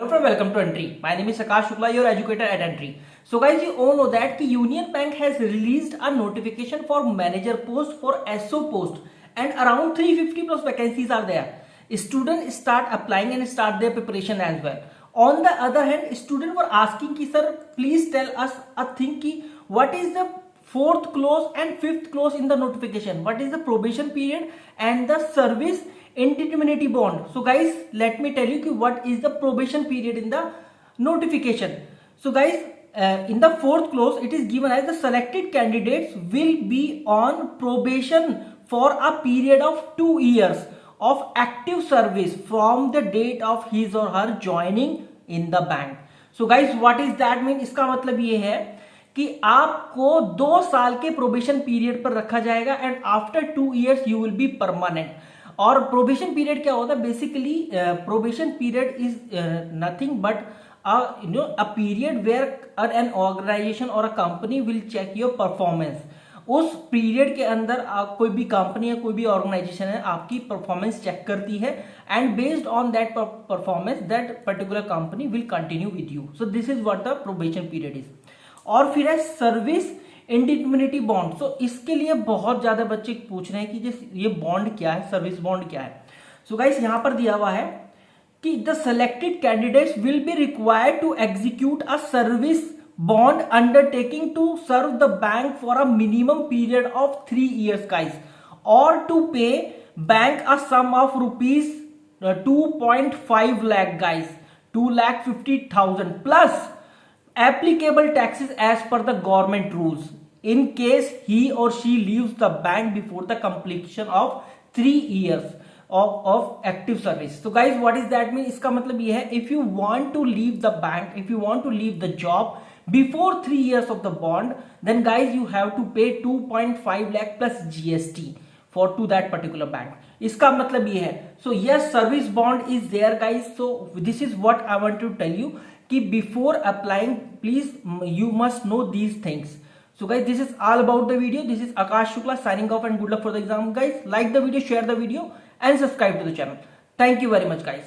From welcome to Entry. My name is Akash Shukla, your educator at Entry. So guys, you all know that ki Union Bank has released a notification for manager post for SO post and around 350 plus vacancies are there. Students start applying and start their preparation as well. On the other hand, students were asking ki sir, please tell us a thing ki what is the fourth clause and fifth clause in the notification? What is the probation period and the service indeterminacy bond? So guys, let me tell you what is the probation period in the notification. So guys, in the fourth clause it is given as the selected candidates will be on probation for a period of 2 years of active service from the date of his or her joining in the bank. So guys, what is that mean? इसका मतलब ये है कि आपको 2 साल के probation period पर रखा जाएगा and after 2 years you will be permanent. और प्रोबेशन पीरियड क्या होता है? Basically probation period is nothing but a period where an organization or a company will check your performance. उस पीरियड के अंदर कोई भी कंपनी या कोई भी ऑर्गेनाइजेशन है आपकी परफॉर्मेंस चेक करती है and based on that performance that particular company will continue with you. So this is what the probation period is. और फिर है सर्विस इंडिटर्मिनेटी बॉन्ड. सो इसके लिए बहुत ज्यादा बच्चे पूछ रहे हैं कि ये बॉन्ड क्या है, सर्विस बॉन्ड क्या है. सो गाइस, यहां पर दिया हुआ है कि the selected candidates will be required to execute a service bond undertaking to serve the bank for a minimum period of 3 years guys, or to pay bank a sum of rupees 2.5 lakh guys, 2,50,000 plus applicable taxes as per the government rules in case he or she leaves the bank before the completion of 3 years of active service. So guys, what is that mean? इसका मतलब ये है, if you want to leave the bank, if you want to leave the job before 3 years of the bond, then guys you have to pay 2.5 lakh plus GST for to that particular bank. इसका मतलब ये है. So yes, service bond is there guys. So this is what I want to tell you कि before applying, please you must know these things. So guys, this is all about the video. This is Akash Shukla signing off and good luck for the exam guys. Like the video, share the video and subscribe to the channel. Thank you very much guys.